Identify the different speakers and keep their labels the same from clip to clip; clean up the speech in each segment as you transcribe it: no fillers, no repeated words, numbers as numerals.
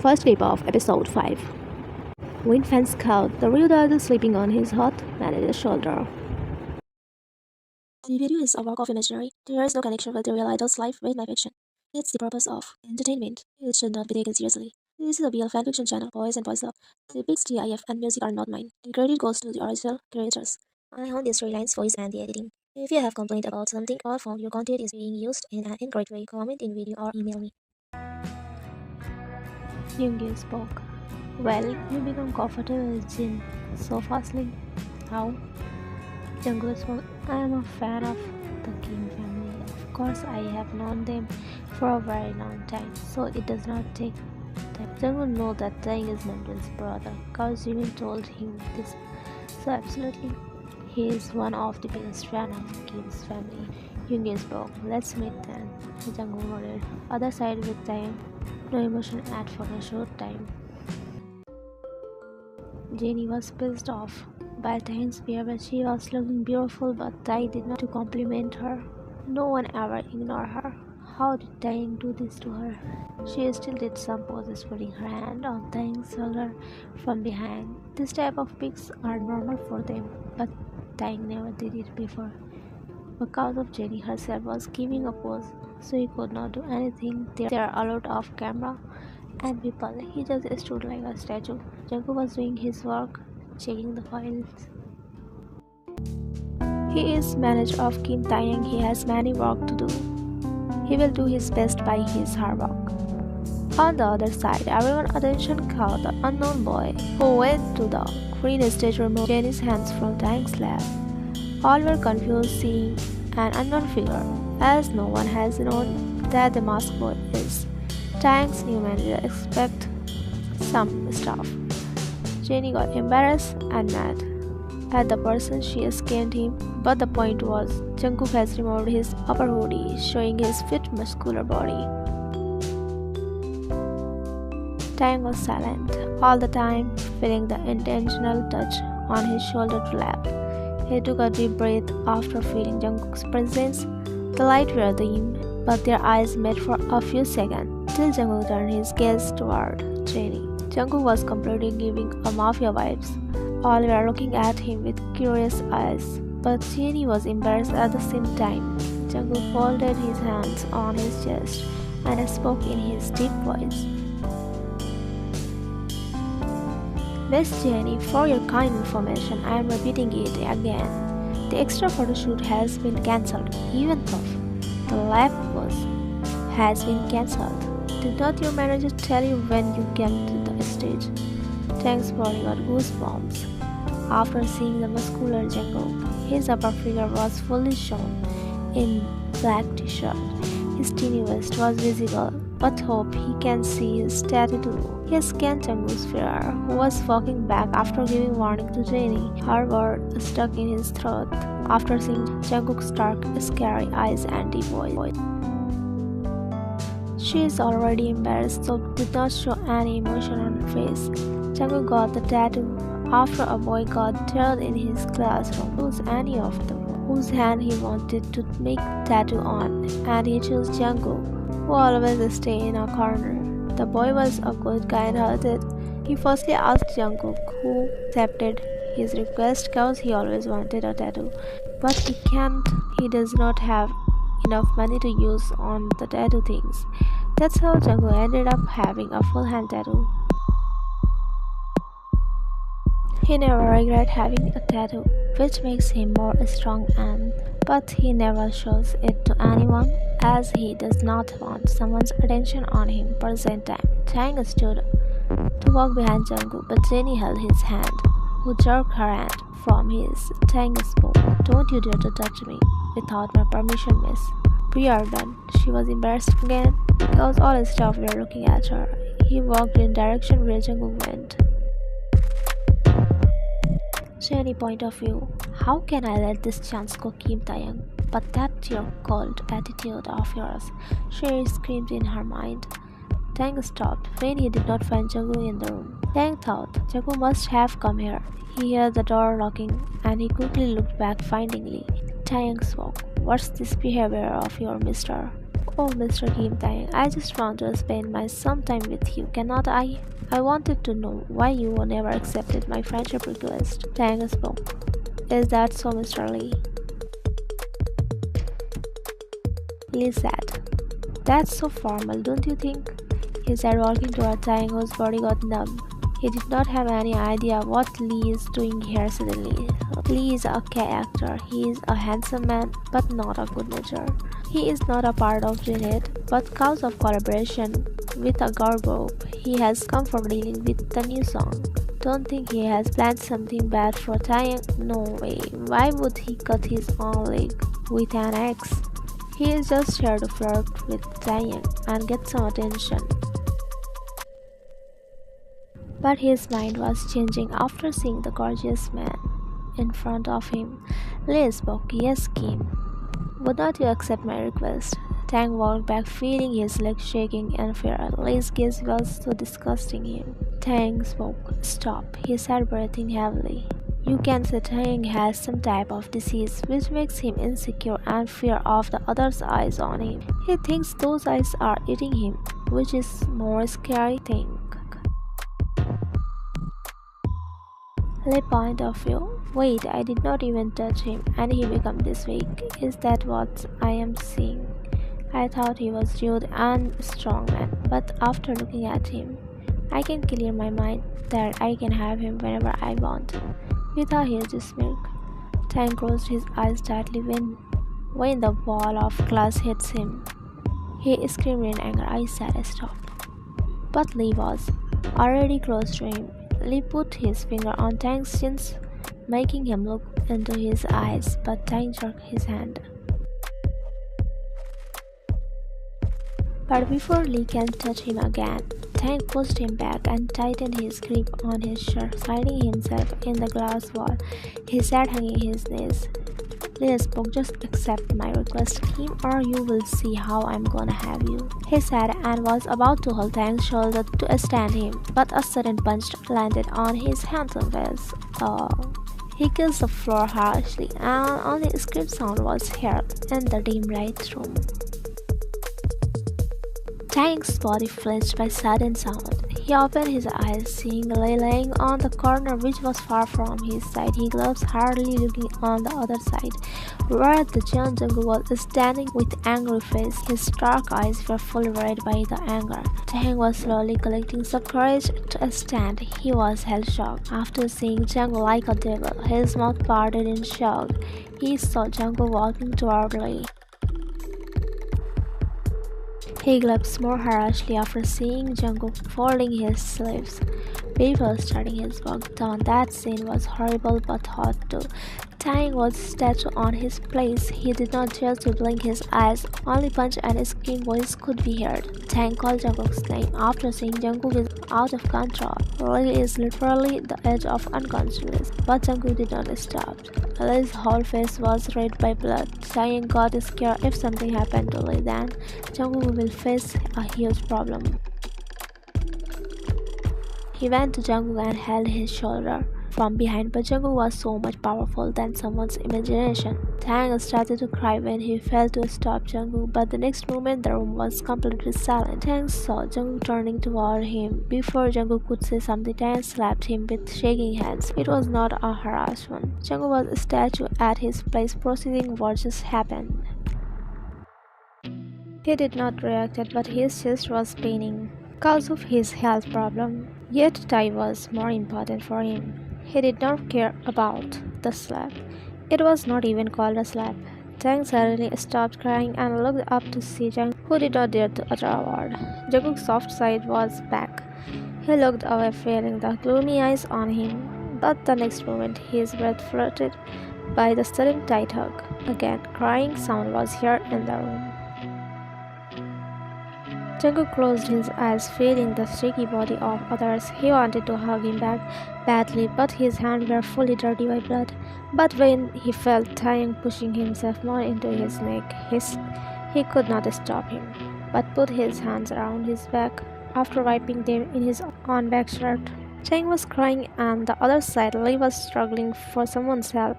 Speaker 1: First clip of episode 5. When fans scout, the real dad is sleeping on his hot manager's shoulder.
Speaker 2: The video is a work of imaginary. There is no connection with the real idol's life with my fiction. It's the purpose of entertainment. It should not be taken seriously. This is a BL fanfiction channel, boys and boys love. The pics, GIF, and music are not mine. The credit goes to the original creators. I own the storylines, voice, and the editing. If you have complained about something or found your content is being used in an incorrect way, comment in video or email me.
Speaker 1: Jungkook spoke. Well, you become comfortable with Jin so fastly. How? Jungkook spoke. I am a fan of the Kim family. Of course, I have known them for a very long time, so it does not take time. Jungkook knows that Taehyung is Namjoon's brother, cause Jimin told him this. So absolutely, he is one of the biggest fan of Kim's family. Jungkook spoke. Let's meet then. Jungkook nodded. Other side with Taehyung. No emotion at photoshoot time. Jenny was pissed off by Taehyung's behavior. She was looking beautiful, but Tae did not to compliment her. No one ever ignored her. How did Taehyung do this to her? She still did some poses, putting her hand on Taehyung's shoulder from behind. This type of pics are normal for them, but Taehyung never did it before. Because of Jenny herself was giving a pose, so he could not do anything. There are a lot of camera and people. He just stood like a statue. Jungkook was doing his work, checking the files. He is manager of Kim Taehyung. He has many work to do. He will do his best by his hard work. On the other side, everyone's attention caught the unknown boy who went to the green stage to remove Jenny's hands from Taehyung's lap. All were confused seeing an unknown figure, as no one has known that the masked boy is. Taehyung's new manager expect some stuff. Jenny got embarrassed and mad at the person she scammed him, but the point was Jungkook has removed his upper hoodie, showing his fit muscular body. Taehyung was silent all the time, feeling the intentional touch on his shoulder to lap. He took a deep breath after feeling Jungkook's presence. The light were dim, but their eyes met for a few seconds, till Jungkook turned his gaze toward Jenny. Jungkook was completely giving a mafia vibes. All were looking at him with curious eyes, but Jenny was embarrassed at the same time. Jungkook folded his hands on his chest and spoke in his deep voice. Miss Jenny, for your kind information, I am repeating it again. The extra photo shoot has been cancelled, even though the lap pose has been cancelled. Did not your manager tell you when you came to the stage? Taehyung's body got goosebumps after seeing the muscular Jungkook. His upper figure was fully shown in black t-shirt. His teeny waist was visible, but hope he can see his tattoo. He scanned Jungkook's fear, who was walking back after giving warning to Jenny. Her word stuck in his throat after seeing Jungkook's dark, scary eyes and deep voice. She is already embarrassed, so did not show any emotion on her face. Jungkook got the tattoo after a boy got drilled in his classroom. Chose any of them whose hand he wanted to make tattoo on, and he chose Jungkook, who always stay in a corner. The boy was a good kind-hearted. He firstly asked Jungkook, who accepted his request cause he always wanted a tattoo. But he can't. He does not have enough money to use on the tattoo things. That's how Jungkook ended up having a full hand tattoo. He never regret having a tattoo, which makes him more strong but he never shows it to anyone, as he does not want someone's attention on him present time. Taehyung stood to walk behind Jungkook, but Jenny held his hand, who jerked her hand from his. Taehyung spoke. Don't you dare to touch me without my permission, miss. We are done. She was embarrassed again, because all staff were looking at her. He walked in direction where Jungkook went. Jenny point of view. How can I let this chance go, Kim Taehyung? But that your cold attitude of yours, she screamed in her mind. Taehyung stopped when he did not find Jungkook in the room. Taehyung thought Jungkook must have come here. He heard the door locking and he quickly looked back findingly. Taehyung spoke. What's this behavior of your, mister? Oh, Mr. Kim Tae, I just want to spend my some time with you, cannot I? I wanted to know why you never accepted my friendship request. Tae spoke. Is that so, Mr. Lee? Lee said. That's so formal, don't you think? He said, walking toward Tae, whose body got numb. He did not have any idea what Lee is doing here suddenly. Lee is a character. He is a handsome man, but not of good nature. He is not a part of Janet, but cause of collaboration with a girl group. He has come for dealing with the new song. Don't think he has planned something bad for Taehyung. No way. Why would he cut his own leg with an axe? He is just here to flirt with Taehyung and get some attention. But his mind was changing after seeing the gorgeous man in front of him. Lee spoke. Yes, Kim. Would not you accept my request? Tang walked back, feeling his legs shaking in fear. Lee's gaze was so disgusting him. Tang spoke. Stop, he said, breathing heavily. You can say Taehyung has some type of disease which makes him insecure and fear of the others' eyes on him. He thinks those eyes are eating him, which is more scary thing. Lee point of view. Wait, I did not even touch him and he became this weak. Is that what I am seeing? I thought he was rude and strong man, but after looking at him, I can clear my mind that I can have him whenever I want. With a huge smirk, Tang closed his eyes tightly when the wall of glass hits him. He screamed in anger. I said stop. But Lee was already close to him. Lee put his finger on Tang's chin, making him look into his eyes, but Tang jerked his hand. But before Lee can touch him again, Tang pushed him back and tightened his grip on his shirt, sliding himself in the glass wall. He sat hanging his knees. Lee spoke, just accept my request, Kim, or you will see how I'm gonna have you. He said and was about to hold Tang's shoulder to stand him, but a sudden punch landed on his handsome face. Oh. He kissed the floor harshly, and only a scream sound was heard in the dim light room. Taehyung's body flinched by sudden sound. He opened his eyes, seeing Lee laying on the corner which was far from his side. He glanced hardly looking on the other side, where the Jungkook was standing with angry face. His dark eyes were fully red by the anger. Taehyung was slowly collecting some courage to stand. He was held shocked. After seeing Jungkook like a devil, his mouth parted in shock. He saw Jungkook walking toward Lee. He glanced more harshly after seeing Jungkook folding his sleeves before starting his walk down. That scene was horrible but hot too. Taehyung was statue on his place. He did not dare to blink his eyes. Only punch and a scream voice could be heard. Taehyung called Jungkook's name after seeing Jungkook is out of control. Lee is literally the edge of unconsciousness, but Jungkook did not stop. Lee's whole face was red by blood. Taehyung got scared. If something happened to Lee, then Jungkook will face a huge problem. He went to Jungkook and held his shoulder from behind, but Jungkook was so much powerful than someone's imagination. Taehyung started to cry when he fell to stop Jungkook, but the next moment the room was completely silent. Taehyung saw Jungkook turning toward him. Before Jungkook could say something, Taehyung slapped him with shaking hands. It was not a harassment. Jungkook was a statue at his place, processing what just happened. He did not react, but his chest was paining because of his health problem. Yet Tae was more important for him. He did not care about the slap. It was not even called a slap. Taehyung suddenly stopped crying and looked up to see Jungkook, who did not dare to utter a word. Jungkook's soft side was back. He looked away, feeling the gloomy eyes on him. But the next moment, his breath floated by the sudden tight hug. Again, crying sound was heard in the room. Jungkook closed his eyes, feeling the shaky body of others. He wanted to hug him back badly, but his hands were fully dirty by blood. But when he felt Taehyung pushing himself more into his neck, he could not stop him, but put his hands around his back after wiping them in his own back shirt. Taehyung was crying, and the other side, Lee was struggling for someone's help.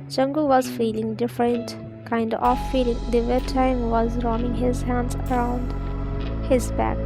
Speaker 1: Jungkook was feeling different. kind of feeling the way Taehyung was running his hands around his back.